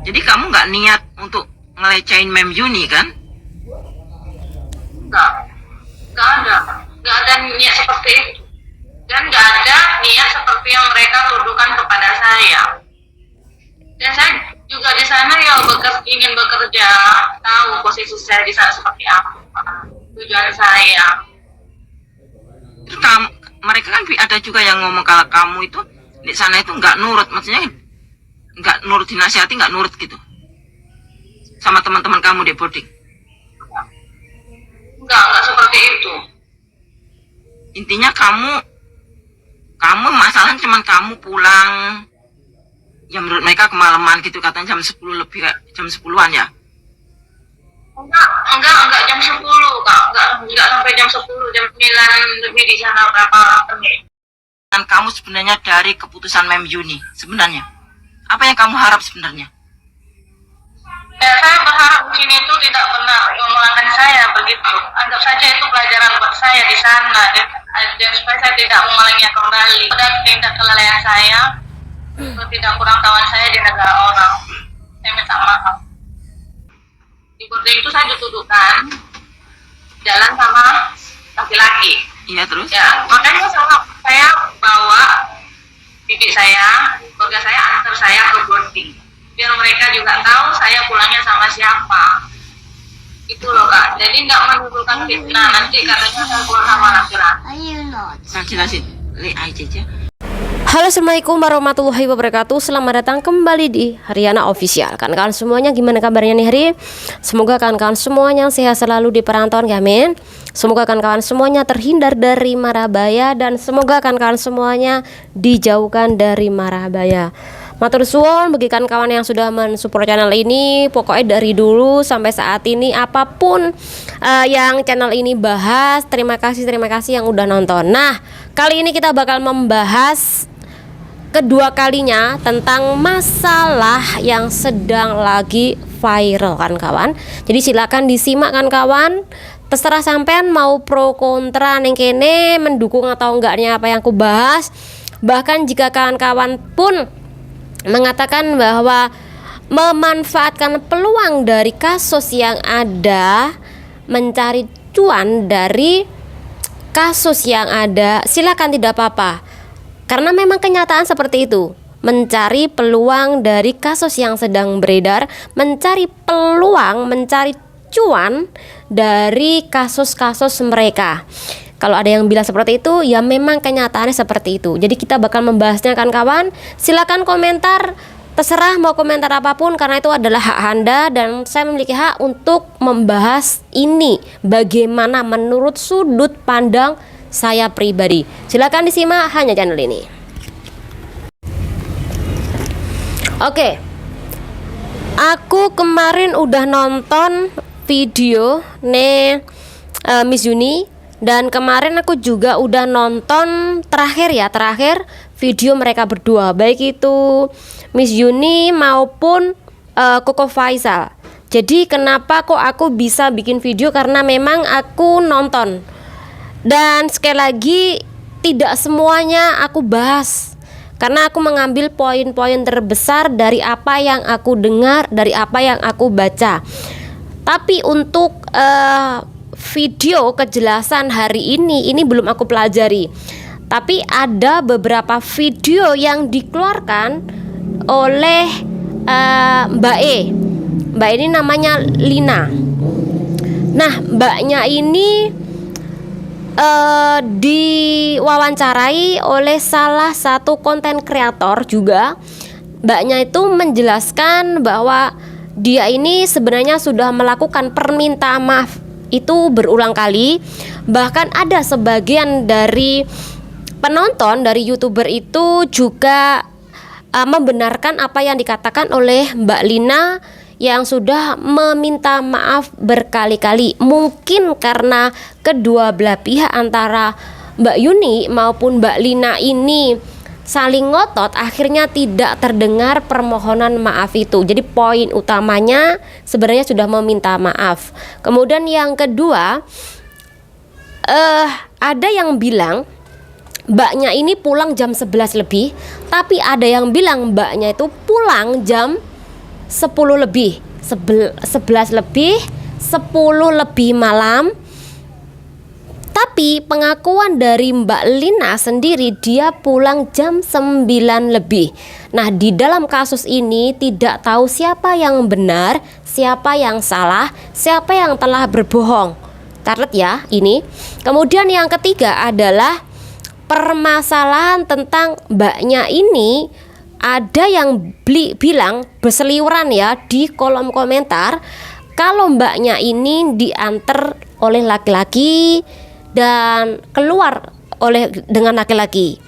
Jadi kamu nggak niat untuk ngelecehin Mem Yuni kan? Enggak, nggak ada niat seperti itu, dan nggak ada niat seperti yang mereka tuduhkan kepada saya. Dan saya juga di sana ya ingin bekerja, tahu posisi saya di sana seperti apa, tujuan saya. Mereka kan ada juga yang ngomong kalau kamu itu di sana itu nggak nurut, maksudnya nggak nurut, dinasihati nggak nurut gitu sama teman-teman kamu di boarding. Enggak seperti itu. Intinya kamu masalahnya cuman kamu pulang ya menurut mereka kemalaman gitu, katanya jam 10 lebih, jam 10-an ya. Enggak jam 10, Kak. Enggak sampai jam 10, jam 9 lebih di sana berapa menit. Dan kamu sebenarnya dari keputusan Mem Yuni sebenarnya apa yang kamu harap sebenarnya? Ya, saya berharap ini itu tidak pernah memulangkan saya begitu. Anggap saja itu pelajaran buat saya di sana, dan supaya saya tidak mengulanginya kembali. Dan tindak kelalaian saya, tidak kurang tahuan saya di negara orang. Saya minta maaf. Di boarding itu saya dituduhkan jalan sama laki-laki. Iya, terus? Ya, makanya saya bawa bibi saya, keluarga saya, antar saya ke boarding, biar mereka juga tahu saya pulangnya sama siapa. Itu loh, Kak. Jadi nggak menimbulkan fitnah nanti katanya saya pulang sama laki-laki. Halo, assalamualaikum warahmatullahi wabarakatuh. Selamat datang kembali di Haryana Official. Kawan-kawan semuanya, gimana kabarnya nih hari? Semoga kawan-kawan semuanya sehat selalu di perantauan, amin. Semoga kawan-kawan semuanya terhindar dari mara bahaya, dan semoga kawan-kawan semuanya dijauhkan dari mara bahaya. Matur suwun bagi kawan yang sudah mensupport channel ini. Pokoknya dari dulu sampai saat ini apapun yang channel ini bahas, terima kasih yang udah nonton. Nah, kali ini kita bakal membahas kedua kalinya tentang masalah yang sedang lagi viral kan kawan. Jadi silakan disimak kan kawan. Terserah sampean mau pro kontra neng kene, mendukung atau enggaknya apa yang aku bahas. Bahkan jika kawan-kawan pun mengatakan bahwa memanfaatkan peluang dari kasus yang ada, mencari cuan dari kasus yang ada, silakan, tidak apa-apa. Karena memang kenyataan seperti itu, mencari peluang dari kasus yang sedang beredar, mencari peluang, mencari cuan dari kasus-kasus mereka. Kalau ada yang bilang seperti itu, ya memang kenyataannya seperti itu. Jadi kita bakal membahasnya kan kawan. Silakan komentar, terserah mau komentar apapun, karena itu adalah hak Anda dan saya memiliki hak untuk membahas ini bagaimana menurut sudut pandang saya pribadi. Silakan disimak hanya channel ini. Oke. Aku kemarin udah nonton video Miss Yuni, dan kemarin aku juga udah nonton terakhir video mereka berdua, baik itu Miss Yuni maupun Koko Faisal. Jadi kenapa kok aku bisa bikin video, karena memang aku nonton. Dan sekali lagi tidak semuanya aku bahas, karena aku mengambil poin-poin terbesar dari apa yang aku dengar, dari apa yang aku baca. Tapi untuk video kejelasan hari ini belum aku pelajari. Tapi ada beberapa video yang dikeluarkan oleh Mbak E. Mbak ini namanya Lina. Nah, mbaknya ini diwawancarai oleh salah satu konten kreator juga. Mbaknya itu menjelaskan bahwa dia ini sebenarnya sudah melakukan permintaan maaf itu berulang kali. Bahkan ada sebagian dari penonton dari YouTuber itu juga membenarkan apa yang dikatakan oleh Mbak Lina yang sudah meminta maaf berkali-kali. Mungkin karena kedua belah pihak antara Mbak Yuni maupun Mbak Lina ini saling ngotot, akhirnya tidak terdengar permohonan maaf itu. Jadi poin utamanya sebenarnya sudah meminta maaf. Kemudian yang kedua, ada yang bilang mbaknya ini pulang jam 11 lebih, tapi ada yang bilang mbaknya itu pulang jam 10 lebih, 11 lebih, 10 lebih malam. Tapi pengakuan dari Mbak Lina sendiri, dia pulang jam 9 lebih. Nah, di dalam kasus ini tidak tahu siapa yang benar, siapa yang salah, siapa yang telah berbohong. Catat ya ini. Kemudian yang ketiga adalah permasalahan tentang mbaknya ini. Ada yang bilang berseliweran ya di kolom komentar, kalau mbaknya ini diantar oleh laki-laki dan keluar dengan laki-laki.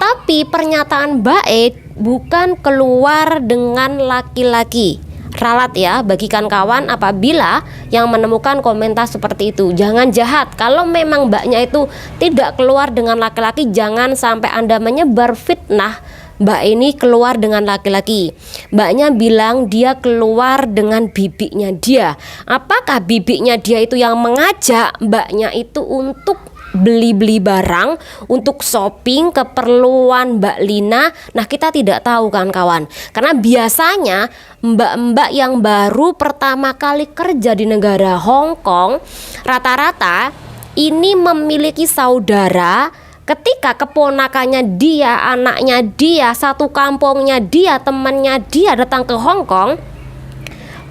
Tapi pernyataan Mbak E bukan keluar dengan laki-laki. Ralat ya bagi kawan apabila yang menemukan komentar seperti itu. Jangan jahat. Kalau memang mbaknya itu tidak keluar dengan laki-laki, jangan sampai Anda menyebar fitnah Mbak ini keluar dengan laki-laki. Mbaknya bilang dia keluar dengan bibiknya dia. Apakah bibiknya dia itu yang mengajak mbaknya itu untuk beli-beli barang, untuk shopping keperluan Mbak Lina? Nah, kita tidak tahu kan kawan. Karena biasanya mbak-mbak yang baru pertama kali kerja di negara Hong Kong, rata-rata ini memiliki saudara. Ketika keponakannya dia, anaknya dia, satu kampungnya dia, temannya dia datang ke Hong Kong,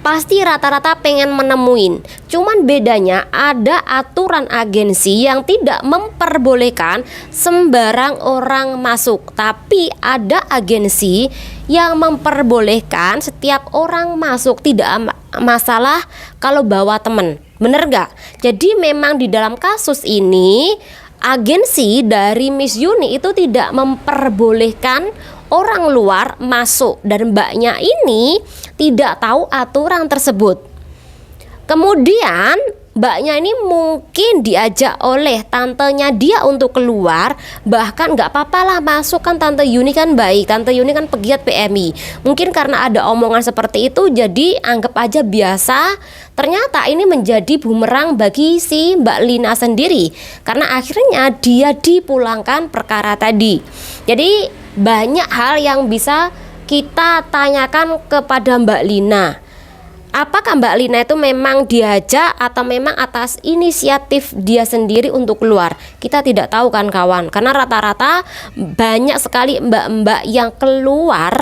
pasti rata-rata pengen menemuin. Cuman bedanya ada aturan agensi yang tidak memperbolehkan sembarang orang masuk. Tapi ada agensi yang memperbolehkan setiap orang masuk, tidak masalah kalau bawa temen. Bener gak? Jadi memang di dalam kasus ini agensi dari Miss Yuni itu tidak memperbolehkan orang luar masuk, dan mbaknya ini tidak tahu aturan tersebut. Kemudian mbaknya ini mungkin diajak oleh tantenya dia untuk keluar, bahkan nggak apa-apa lah masuk, kan Tante Yuni kan baik, Tante Yuni kan pegiat PMI. Mungkin karena ada omongan seperti itu jadi anggap aja biasa. Ternyata ini menjadi bumerang bagi si Mbak Lina sendiri, karena akhirnya dia dipulangkan perkara tadi. Jadi banyak hal yang bisa kita tanyakan kepada Mbak Lina. Apakah Mbak Lina itu memang diajak atau memang atas inisiatif dia sendiri untuk keluar? Kita tidak tahu kan kawan, karena rata-rata banyak sekali mbak-mbak yang keluar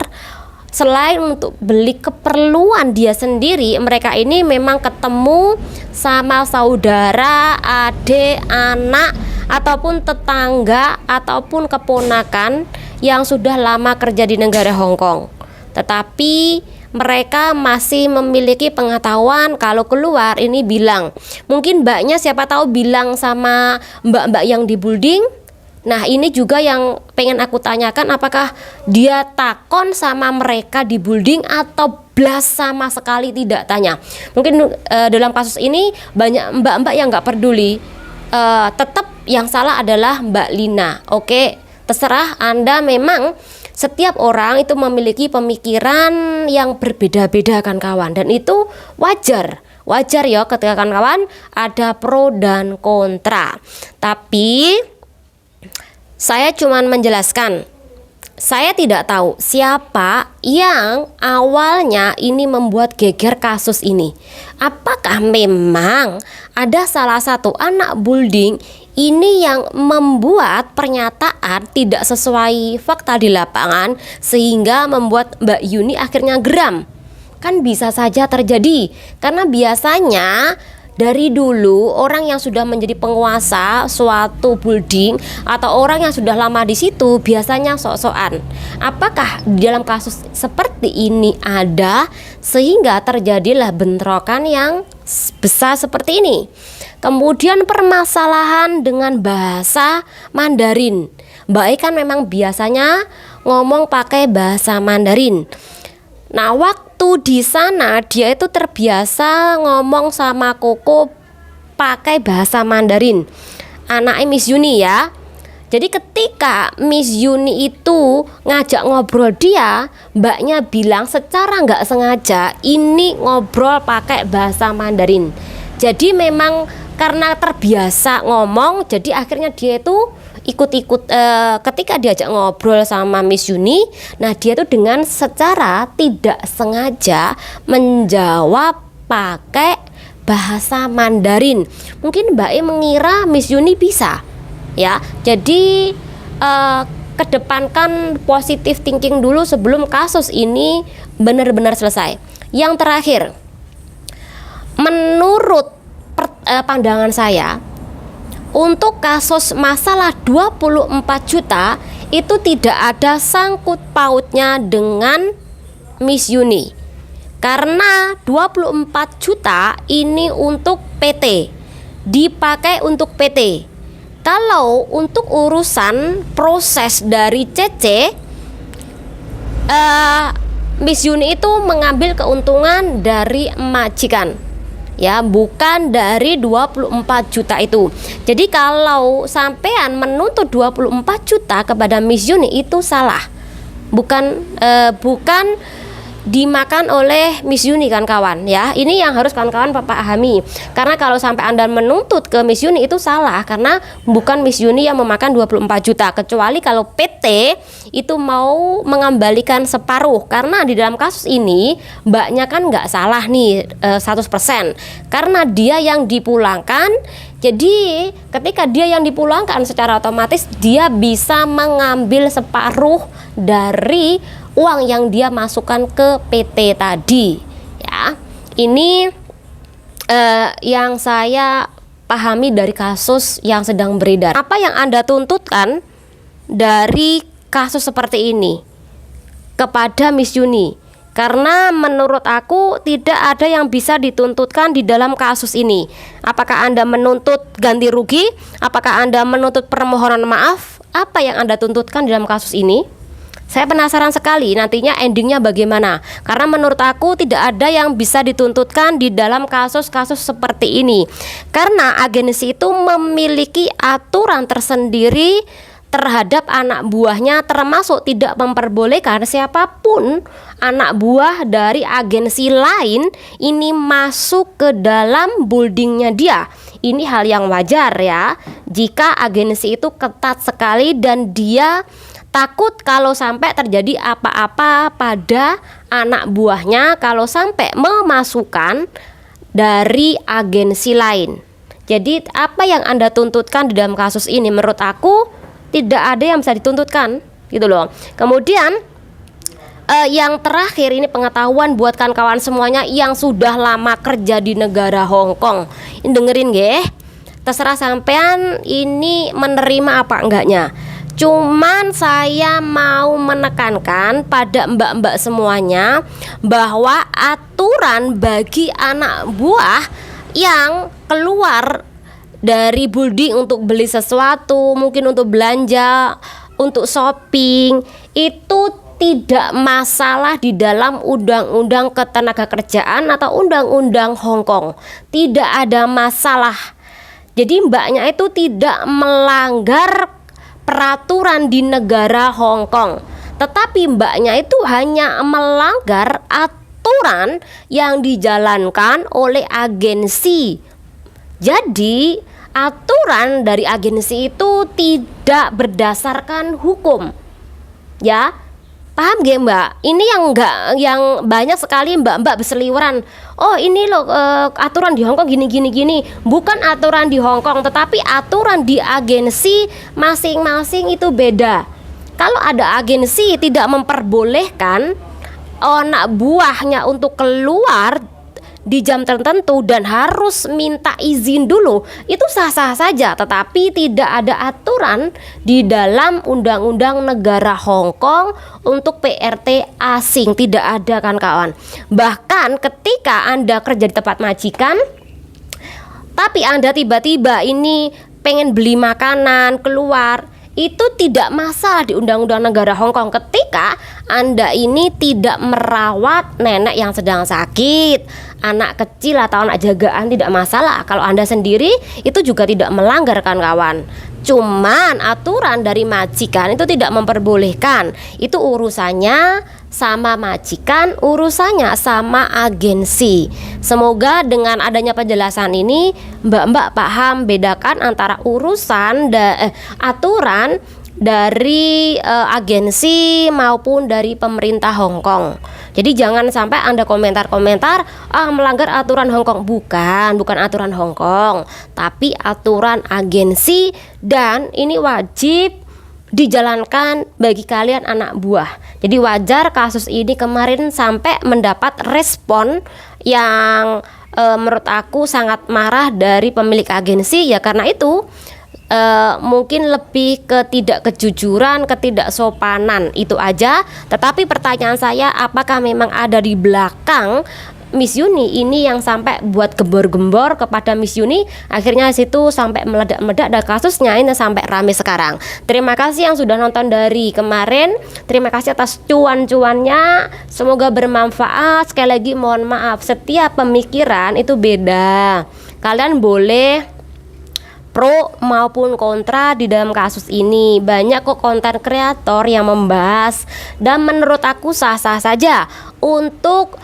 selain untuk beli keperluan dia sendiri. Mereka ini memang ketemu sama saudara, adik, anak, ataupun tetangga, ataupun keponakan yang sudah lama kerja di negara Hong Kong. Tetapi mereka masih memiliki pengetahuan kalau keluar ini bilang. Mungkin mbaknya siapa tahu bilang sama mbak-mbak yang di building. Nah, ini juga yang pengen aku tanyakan, apakah dia takon sama mereka di building atau blas sama sekali tidak tanya. Mungkin dalam kasus ini banyak mbak-mbak yang nggak peduli. Tetap yang salah adalah Mbak Lina. Oke, terserah Anda. Memang setiap orang itu memiliki pemikiran yang berbeda-beda kan kawan, dan itu wajar ya ketika kawan ada pro dan kontra. Tapi saya cuman menjelaskan, saya tidak tahu siapa yang awalnya ini membuat geger kasus ini. Apakah memang ada salah satu anak building ini yang membuat pernyataan tidak sesuai fakta di lapangan sehingga membuat Mbak Yuni akhirnya geram? Kan bisa saja terjadi, karena biasanya dari dulu orang yang sudah menjadi penguasa suatu building atau orang yang sudah lama di situ biasanya sok-sokan. Apakah di dalam kasus seperti ini ada sehingga terjadilah bentrokan yang besar seperti ini? Kemudian permasalahan dengan bahasa Mandarin. Mbak E kan memang biasanya ngomong pakai bahasa Mandarin. Nah, waktu di sana dia itu terbiasa ngomong sama Koko pakai bahasa Mandarin. Anaknya Miss Yuni ya. Jadi ketika Miss Yuni itu ngajak ngobrol dia, mbaknya bilang secara nggak sengaja ini ngobrol pakai bahasa Mandarin. Jadi memang karena terbiasa ngomong, jadi akhirnya dia itu ikut-ikut ketika diajak ngobrol sama Miss Yuni, nah dia tuh dengan secara tidak sengaja menjawab pakai bahasa Mandarin. Mungkin Mbak E mengira Miss Yuni bisa, ya. Jadi kedepankan positive thinking dulu sebelum kasus ini benar-benar selesai. Yang terakhir, menurut pandangan saya, untuk kasus masalah 24 juta itu tidak ada sangkut pautnya dengan Miss Yuni. Karena 24 juta ini untuk PT, dipakai untuk PT. Kalau untuk urusan proses dari CC, Miss Yuni itu mengambil keuntungan dari majikan, ya, bukan dari 24 juta itu. Jadi kalau sampean menuntut 24 juta kepada Miss Yuni itu salah. Bukan dimakan oleh Miss Yuni kan kawan, ya. Ini yang harus kawan-kawan pahami. Karena kalau sampai Anda menuntut ke Miss Yuni itu salah, karena bukan Miss Yuni yang memakan 24 juta, kecuali kalau PT itu mau mengembalikan separuh. Karena di dalam kasus ini mbaknya kan nggak salah nih 100%, karena dia yang dipulangkan. Jadi ketika dia yang dipulangkan, secara otomatis dia bisa mengambil separuh dari uang yang dia masukkan ke PT tadi, ya. Ini yang saya pahami dari kasus yang sedang beredar. Apa yang Anda tuntutkan dari kasus seperti ini kepada Miss Yuni? Karena menurut aku tidak ada yang bisa dituntutkan di dalam kasus ini. Apakah Anda menuntut ganti rugi? Apakah Anda menuntut permohonan maaf? Apa yang Anda tuntutkan di dalam kasus ini? Saya penasaran sekali nantinya endingnya bagaimana. Karena menurut aku tidak ada yang bisa dituntutkan di dalam kasus-kasus seperti ini. Karena agensi itu memiliki aturan tersendiri terhadap anak buahnya, termasuk tidak memperbolehkan siapapun anak buah dari agensi lain ini masuk ke dalam buildingnya dia. Ini hal yang wajar, ya, jika agensi itu ketat sekali dan dia takut kalau sampai terjadi apa-apa pada anak buahnya kalau sampai memasukkan dari agensi lain. Jadi apa yang Anda tuntutkan di dalam kasus ini menurut aku tidak ada yang bisa dituntutkan, gitu loh. Kemudian yang terakhir ini pengetahuan buat kawan-kawan semuanya yang sudah lama kerja di negara Hong Kong. Ini dengerin nggih. Terserah sampean ini menerima apa enggaknya. Cuman saya mau menekankan pada mbak-mbak semuanya bahwa aturan bagi anak buah yang keluar dari building untuk beli sesuatu, mungkin untuk belanja, untuk shopping, itu tidak masalah di dalam undang-undang ketenagakerjaan atau undang-undang Hong Kong. Tidak ada masalah. Jadi mbaknya itu tidak melanggar peraturan di negara Hong Kong, tetapi mbaknya itu hanya melanggar aturan yang dijalankan oleh agensi. Jadi aturan dari agensi itu tidak berdasarkan hukum, ya. Paham gak mbak? Ini yang banyak sekali mbak-mbak berseliweran. Oh ini loh aturan di Hongkong gini. Bukan aturan di Hongkong, tetapi aturan di agensi masing-masing itu beda. Kalau ada agensi tidak memperbolehkan anak buahnya untuk keluar di jam tertentu dan harus minta izin dulu, itu sah-sah saja. Tetapi tidak ada aturan di dalam undang-undang negara Hong Kong untuk PRT asing. Tidak ada kan kawan. Bahkan ketika Anda kerja di tempat majikan, tapi Anda tiba-tiba ini pengen beli makanan keluar, itu tidak masalah di undang-undang negara Hong Kong ketika Anda ini tidak merawat nenek yang sedang sakit, anak kecil atau anak jagaan, tidak masalah. Kalau Anda sendiri itu juga tidak melanggar kan kawan. Cuman aturan dari majikan itu tidak memperbolehkan. Itu urusannya sama majikan, urusannya sama agensi. Semoga dengan adanya penjelasan ini mbak-mbak paham bedakan antara aturan dari agensi maupun dari pemerintah Hong Kong. Jadi jangan sampai Anda komentar-komentar melanggar aturan Hong Kong. Bukan aturan Hong Kong, tapi aturan agensi, dan ini wajib dijalankan bagi kalian anak buah. Jadi wajar kasus ini kemarin sampai mendapat respon yang menurut aku sangat marah dari pemilik agensi, ya karena itu mungkin lebih ke tidak kejujuran, ketidaksopanan, itu aja. Tetapi pertanyaan saya, apakah memang ada di belakang Miss Yuni ini yang sampai buat gembor-gembor kepada Miss Yuni, akhirnya situ sampai meledak-meledak dan kasusnya ini sampai rame sekarang. Terima kasih yang sudah nonton dari kemarin, terima kasih atas cuan-cuannya, semoga bermanfaat. Sekali lagi mohon maaf, setiap pemikiran itu beda. Kalian boleh pro maupun kontra di dalam kasus ini. Banyak kok konten kreator yang membahas, dan menurut aku sah-sah saja untuk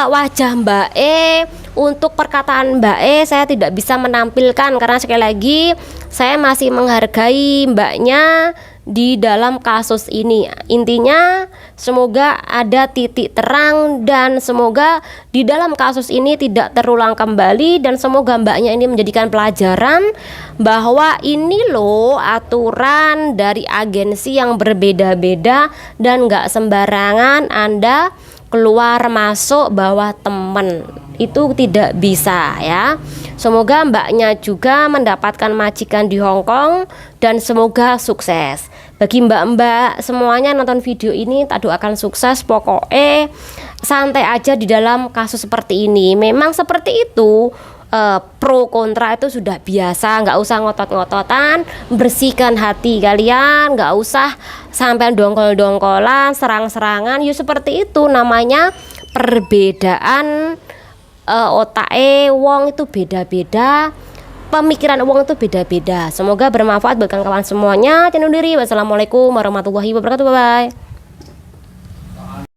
wajah Mbak E, untuk perkataan Mbak E saya tidak bisa menampilkan karena sekali lagi saya masih menghargai mbaknya di dalam kasus ini. Intinya semoga ada titik terang dan semoga di dalam kasus ini tidak terulang kembali, dan semoga mbaknya ini menjadikan pelajaran bahwa ini loh aturan dari agensi yang berbeda-beda dan gak sembarangan Anda keluar masuk bawah temen, itu tidak bisa ya. Semoga mbaknya juga mendapatkan majikan di Hong Kong dan semoga sukses. Bagi mbak-mbak semuanya nonton video ini, tak doakan sukses. Pokoknya santai aja di dalam kasus seperti ini. Memang seperti itu, pro kontra itu sudah biasa, nggak usah ngotot-ngototan. Bersihkan hati kalian, nggak usah sampai dongkol-dongkolan, serang-serangan. Ya seperti itu namanya perbedaan otake wong itu beda-beda, pemikiran wong itu beda-beda. Semoga bermanfaat bagi kawan semuanya. Jangan diri. Wassalamualaikum warahmatullahi wabarakatuh. Bye bye.